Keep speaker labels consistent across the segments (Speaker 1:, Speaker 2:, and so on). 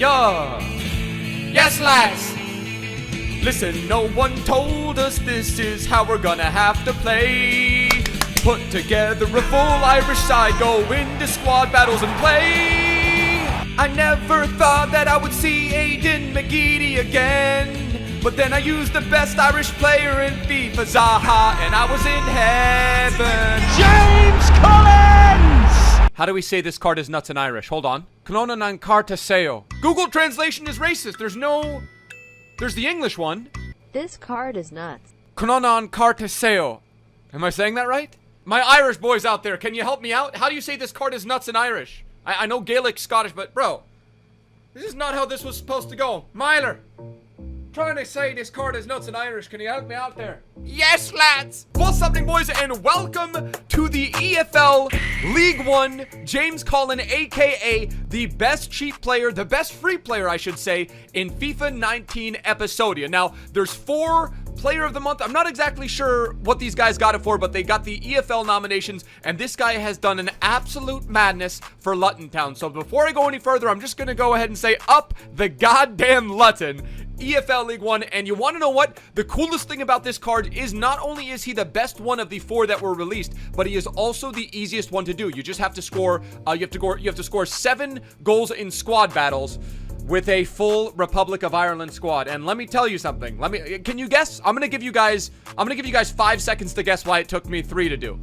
Speaker 1: Yeah. Yes, lads. Listen, no one told us this is how we're gonna have to play. Put together a full Irish side, go into squad battles and play. I never thought that I would see Aidan McGeady again, but then I used the best Irish player in FIFA, Zaha, and I was in heaven.
Speaker 2: James Collins!
Speaker 1: How do we say this card is nuts in Irish? Hold on. Knonan an carta seo. Google translation is racist. There's the English one.
Speaker 3: This card is nuts.
Speaker 1: Knonan an carta seo. Am I saying that right? My Irish boys out there, can you help me out? How do you say this card is nuts in Irish? I know Gaelic, Scottish, but bro, this is not how this was supposed to go. Myler, trying to say this card is nuts in Irish. Can you help me out there? Yes, lads! What's happening, boys, and welcome to the EFL League One. James Collin, aka the best cheap player, the best free player, I should say, in FIFA 19 Episodia. Now, there's 4 Player of the Month. I'm not exactly sure what these guys got it for, but they got the EFL nominations, and this guy has done an absolute madness for Luton Town. So before I go any further, I'm just going to go ahead and say up the goddamn Luton. EFL League One. And you want to know what? The coolest thing about this card is not only is he the best one of the 4 that were released, but he is also the easiest one to do. You just have to score, you have to score 7 goals in squad battles with a full Republic of Ireland squad. And let me tell you something. Can you guess? I'm gonna give you guys 5 seconds to guess why it took me 3 to do.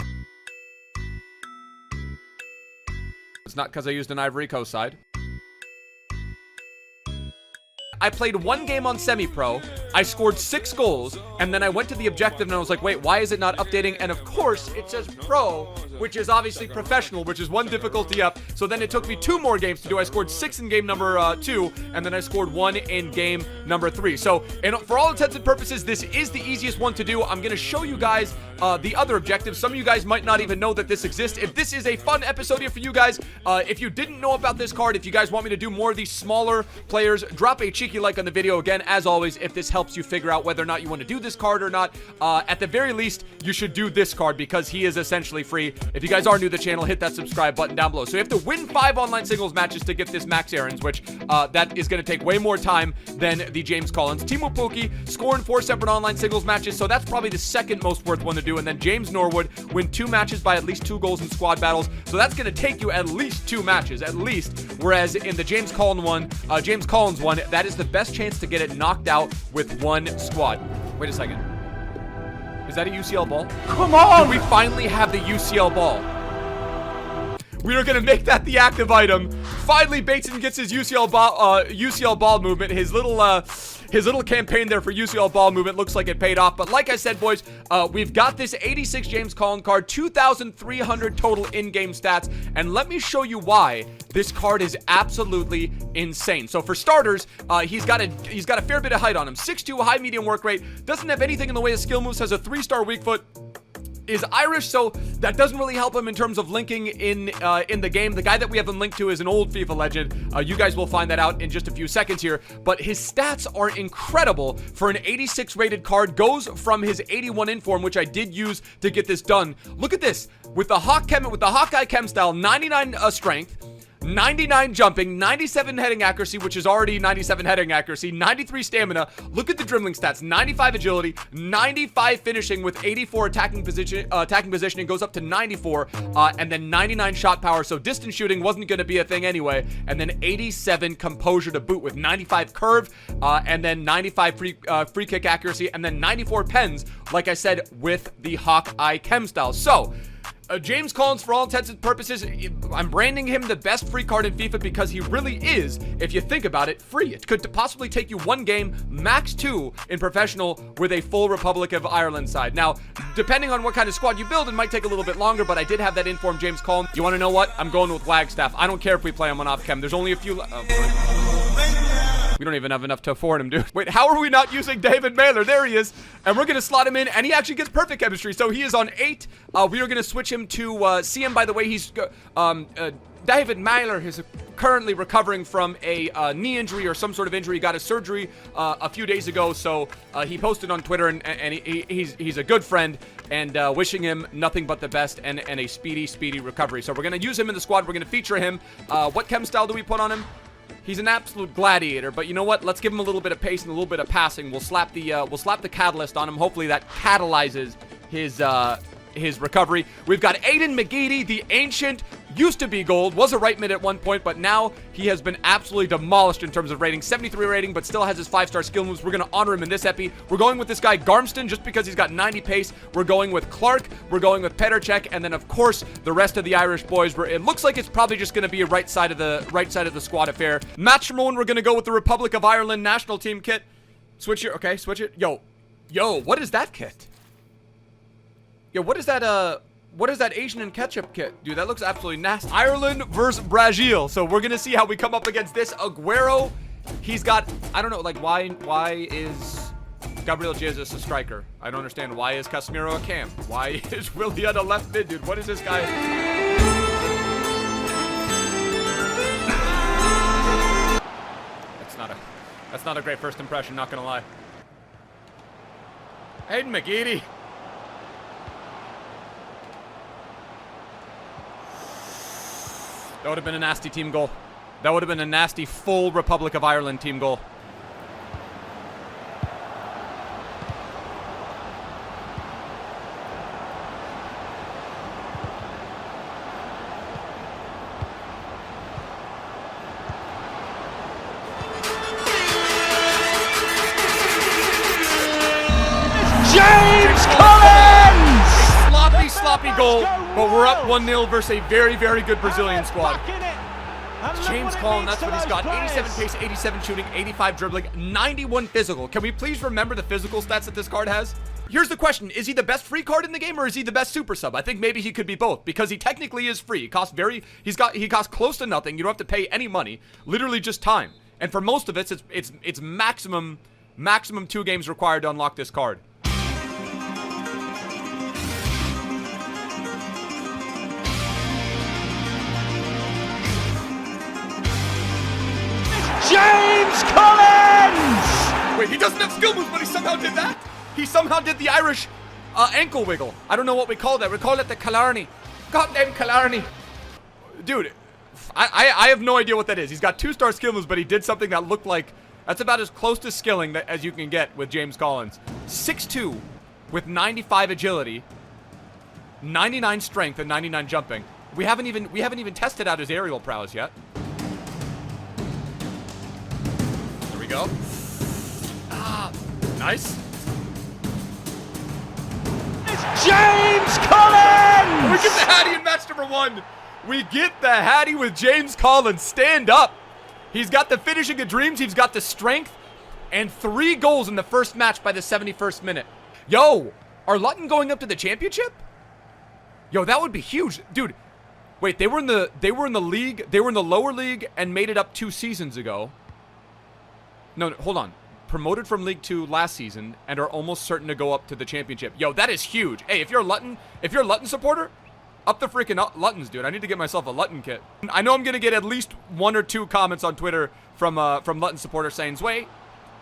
Speaker 1: It's not because I used an Ivory Coast side. I played 1 game on semi-pro, I scored 6 goals, and then I went to the objective and I was like, wait, why is it not updating? And of course, it says pro, which is obviously professional, which is 1 difficulty up. So then it took me 2 more games to do. I scored 6 in game number 2, and then I scored 1 in game number 3. So, for all intents and purposes, this is the easiest one to do. I'm going to show you guys the other objectives. Some of you guys might not even know that this exists. If this is a fun episode here for you guys, if you didn't know about this card, if you guys want me to do more of these smaller players, drop a cheeky like on the video. Again, as always, if this helps you figure out whether or not you want to do this card or not, at the very least, you should do this card because he is essentially free. If you guys are new to the channel, hit that subscribe button down below. So you have to win 5 online singles matches to get this Max Aarons, which that is going to take way more time than the James Collins. Teemu Pukki scoring 4 separate online singles matches, so that's probably the second most worth one to do. And then James Norwood win 2 matches by at least 2 goals in squad battles, so that's going to take you at least 2 matches, at least. Whereas in the James Collins one, that is the best chance to get it knocked out with 1 squad. Wait a second. Is that a UCL ball?
Speaker 2: Come on!
Speaker 1: Do we finally have the UCL ball? We are going to make that the active item. Finally, Bateson gets his UCL ball movement. His little campaign there for UCL ball movement looks like it paid off. But like I said, boys, we've got this 86 James Collin card, 2,300 total in-game stats. And let me show you why this card is absolutely insane. So for starters, he's got a fair bit of height on him. 6'2", high medium work rate. Doesn't have anything in the way of skill moves. Has a 3-star weak foot. Is Irish, so that doesn't really help him in terms of linking in the game. The guy that we have him linked to is an old FIFA legend. You guys will find that out in just a few seconds here. But his stats are incredible for an 86 rated card. Goes from his 81 inform, which I did use to get this done. Look at this with the Hawkeye Chem style, 99 strength. 99 jumping, 97 heading accuracy, which is already 97 heading accuracy, 93 stamina. Look at the dribbling stats: 95 agility, 95 finishing with 84 attacking positioning, goes up to 94, and then 99 shot power. So distance shooting wasn't going to be a thing anyway. And then 87 composure to boot with 95 curve, and then 95 free kick accuracy, and then 94 pens. Like I said, with the Hawkeye Chem style. So James Collins, for all intents and purposes, I'm branding him the best free card in FIFA because he really is, if you think about it, free. It could possibly take you 1 game, max 2 in professional with a full Republic of Ireland side. Now, depending on what kind of squad you build, it might take a little bit longer, but I did have that informed James Collins. You want to know what? I'm going with Wagstaff. I don't care if we play him on off-chem. There's only a few... we don't even have enough to afford him, dude. Wait, how are we not using David Mailer? There he is. And we're going to slot him in, and he actually gets perfect chemistry. So he is on 8. We are going to switch him to CM. By the way, he's David Mailer is currently recovering from a knee injury or some sort of injury. He got a surgery a few days ago. So he posted on Twitter, and he's a good friend, and wishing him nothing but the best and a speedy recovery. So we're going to use him in the squad. We're going to feature him. What chem style do we put on him? He's an absolute gladiator, but you know what? Let's give him a little bit of pace and a little bit of passing. We'll slap the catalyst on him. Hopefully that catalyzes his recovery. We've got Aiden McGeady, the ancient, used to be gold, was a right mid at one point, but now he has been absolutely demolished in terms of rating. 73 rating, but still has his 5-star skill moves. We're going to honor him in this epi. We're going with this guy Garmston just because he's got 90 pace. We're going with Clark. We're going with Petterchek, and then of course the rest of the Irish boys. It looks like it's probably just going to be a right side of the squad affair. Match number 1, we're going to go with the Republic of Ireland national team kit. Switch it. Okay, switch it. Yo, what is that kit? Yo, what is that Asian and ketchup kit? Dude, that looks absolutely nasty. Ireland versus Brazil. So we're going to see how we come up against this. Aguero, he's got, I don't know, like, why is Gabriel Jesus a striker? I don't understand. Why is Casemiro a cam? Why is Willian a left mid, dude? What is this guy? That's not a great first impression, not going to lie. Aiden McGeady. That would have been a nasty team goal. That would have been a nasty full Republic of Ireland team goal.
Speaker 2: James Collins!
Speaker 1: Sloppy goal, but we're up 1-0 versus a very, very good Brazilian squad. James Collins, that's what he's got. 87 pace, 87 shooting, 85 dribbling, 91 physical. Can we please remember the physical stats that this card has? Here's the question. Is he the best free card in the game, or is he the best super sub? I think maybe he could be both, because he technically is free. He costs close to nothing. You don't have to pay any money, literally just time. And for most of it, it's maximum 2 games required to unlock this card.
Speaker 2: James Collins!
Speaker 1: Wait, he doesn't have skill moves, but he somehow did that? He somehow did the Irish ankle wiggle. I don't know what we call that. We call it the Killarney. Goddamn Killarney. Dude, I have no idea what that is. He's got 2-star skill moves, but he did something that looked like... That's about as close to skilling as you can get with James Collins. 6'2", with 95 agility, 99 strength, and 99 jumping. We haven't even tested out his aerial prowess yet. Go. Nice.
Speaker 2: It's James Collins!
Speaker 1: We get the Hattie in match number 1. We get the Hattie with James Collins. Stand up. He's got the finishing of dreams. He's got the strength. And 3 goals in the first match by the 71st minute. Yo, are Luton going up to the championship? Yo, that would be huge. Dude, wait, they were in the league. They were in the lower league and made it up 2 seasons ago. No, hold on. Promoted from League 2 last season and are almost certain to go up to the championship. Yo, that is huge. Hey, if you're a Luton supporter, up the freaking Luttons, dude. I need to get myself a Luton kit. I know I'm gonna get at least 1 or 2 comments on Twitter from Luton supporters saying, "Zway,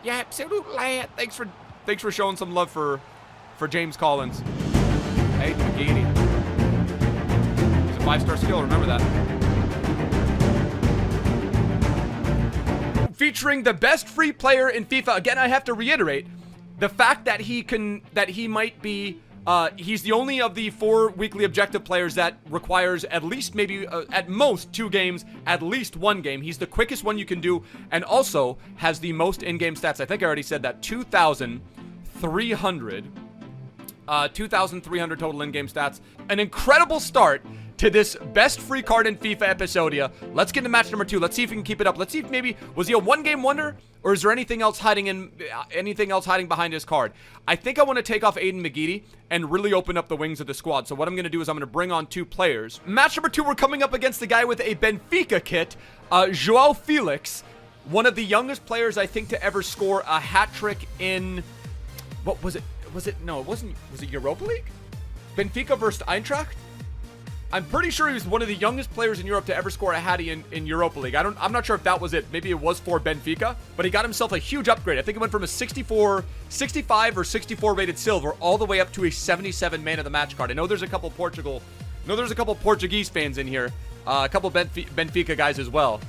Speaker 1: yeah, absolute lad. Thanks for showing some love for James Collins." Hey, McGeady. It's a 5-star skill. Remember that. Featuring the best free player in FIFA. Again, I have to reiterate the fact that he might be, he's the only of the 4 weekly objective players that requires at least maybe at most 2 games, at least 1 game. He's the quickest one you can do, and also has the most in-game stats. I think I already said that. 2,300 total in-game stats. An incredible start to this best free card in FIFA episodia. Let's get to match number 2. Let's see if we can keep it up. Let's see if maybe, was he a 1-game wonder, or is there anything else hiding behind his card? I think I want to take off Aiden McGeady and really open up the wings of the squad. So what I'm going to do is I'm going to bring on 2 players. Match number 2, we're coming up against the guy with a Benfica kit, João Felix, one of the youngest players I think to ever score a hat-trick in, what was it? No, it wasn't. Was it Europa League? Benfica versus Eintracht? I'm pretty sure he was one of the youngest players in Europe to ever score a hattie in Europa League. I'm not sure if that was it. Maybe it was for Benfica, but he got himself a huge upgrade. I think it went from a 65 or 64 rated silver all the way up to a 77 man of the match card. I know there's a couple Portuguese fans in here, a couple Benfica guys as well.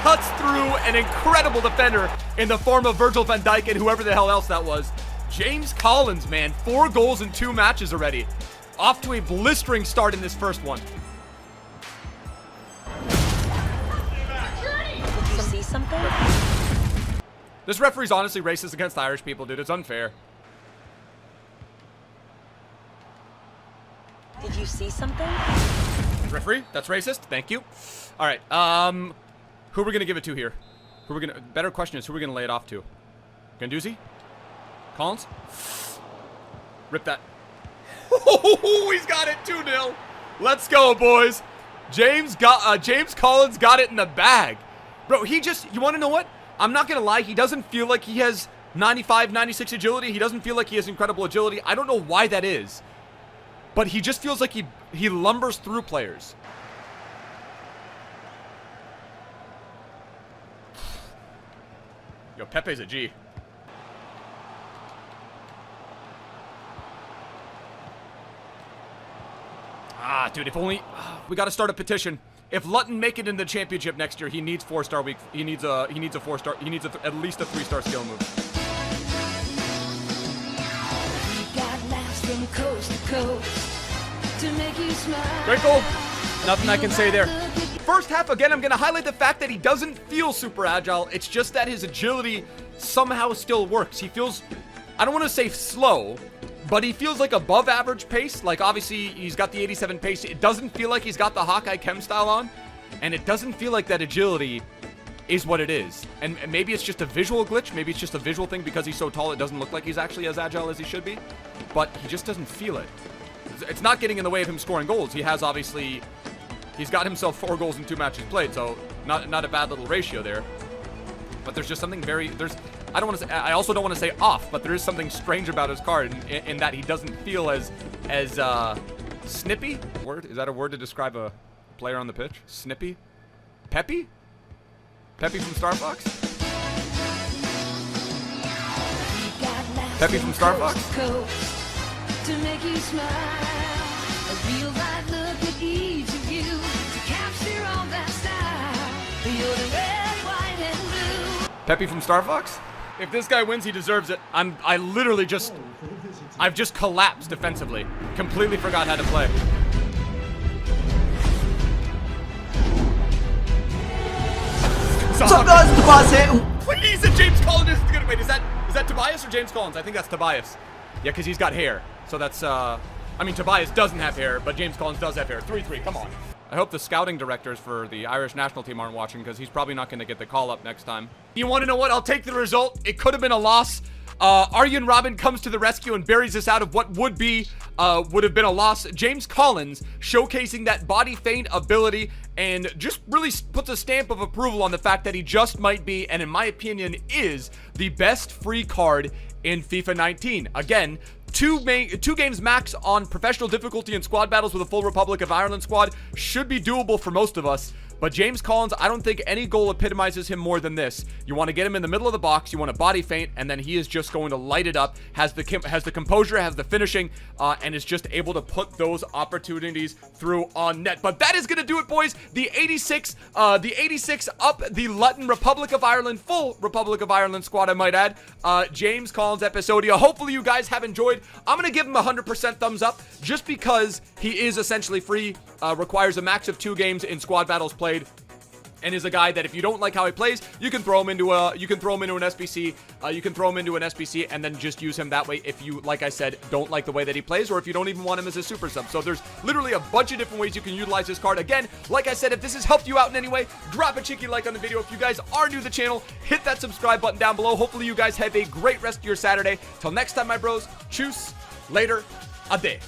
Speaker 1: cuts through an incredible defender in the form of Virgil van Dijk and whoever the hell else that was. James Collins, man, 4 goals in 2 matches already. Off to a blistering start in this first one.
Speaker 4: Did you see something?
Speaker 1: This referee's honestly racist against Irish people, dude. It's unfair.
Speaker 4: Did you see something?
Speaker 1: Referee, that's racist. Thank you. All right. Who are we gonna give it to here? Who are we gonna? Better question is who we're gonna lay it off to. Ganduzi? Collins? Rip that. Oh, he's got it 2-0. Let's go, boys. James Collins got it in the bag. Bro, you want to know what? I'm not going to lie. He doesn't feel like he has 95, 96 agility. He doesn't feel like he has incredible agility. I don't know why that is. But he just feels like he lumbers through players. Yo, Pepe's a G. Ah, dude, if only we got to start a petition. If Luton make it in the championship next year, he needs 4-star week. He needs a 4-star. He needs at least a 3-star skill move.
Speaker 5: We got laughs from coast to coast to make you smile.
Speaker 1: Great goal. Nothing I can say there. First half, again, I'm going to highlight the fact that he doesn't feel super agile. It's just that his agility somehow still works. He feels, I don't want to say slow, but he feels like above average pace. Like, obviously, he's got the 87 pace. It doesn't feel like he's got the Hawkeye chem style on. And it doesn't feel like that agility is what it is. And maybe it's just a visual glitch. Maybe it's just a visual thing because he's so tall it doesn't look like he's actually as agile as he should be. But he just doesn't feel it. It's not getting in the way of him scoring goals. He has, obviously, he's got himself 4 goals in 2 matches played. So, not a bad little ratio there. But there's just something very, I don't want to say, I also don't want to say off, but there is something strange about his card in that he doesn't feel as snippy. Is that a word to describe a player on the pitch? Snippy? Peppy? Peppy from Star Fox? Peppy from Star Fox?
Speaker 5: To make you smile, a real light look at each of you to capture all that style. You're the red, white, and blue.
Speaker 1: Peppy from Star Fox? If this guy wins, he deserves it. I've just collapsed defensively. Completely forgot how to play.
Speaker 6: What's up, guys? It's Tobias here.
Speaker 1: Please, and James Collins is good. Wait, is that Tobias or James Collins? I think that's Tobias. Yeah, because he's got hair. So that's, I mean, Tobias doesn't have hair, but James Collins does have hair. 3-3, come on. I hope the scouting directors for the Irish national team aren't watching because he's probably not going to get the call up next time. You want to know what? I'll take the result. It could have been a loss. Arjen Robben comes to the rescue and buries us out of what would have been a loss. James Collins showcasing that body feint ability and just really puts a stamp of approval on the fact that he just might be, and in my opinion, is the best free card in FIFA 19. Again, two games max on professional difficulty and squad battles with a full Republic of Ireland squad should be doable for most of us. But James Collins, I don't think any goal epitomizes him more than this. You want to get him in the middle of the box, you want to body feint, and then he is just going to light it up, has the composure, has the finishing, and is just able to put those opportunities through on net. But that is going to do it, boys. The 86 up the Luton Republic of Ireland, full Republic of Ireland squad, I might add. James Collins episodio. Hopefully you guys have enjoyed. I'm going to give him 100% thumbs up just because he is essentially free, requires a max of 2 games in squad battles played, and is a guy that if you don't like how he plays, you can throw him into an SBC. You can throw him into an SBC and then just use him that way if you, like I said, don't like the way that he plays, or if you don't even want him as a super sub. So there's literally a bunch of different ways you can utilize this card. Again, like I said, if this has helped you out in any way, drop a cheeky like on the video. If you guys are new to the channel, hit that subscribe button down below. Hopefully you guys have a great rest of your Saturday. Till next time, my bros, choose later, ade.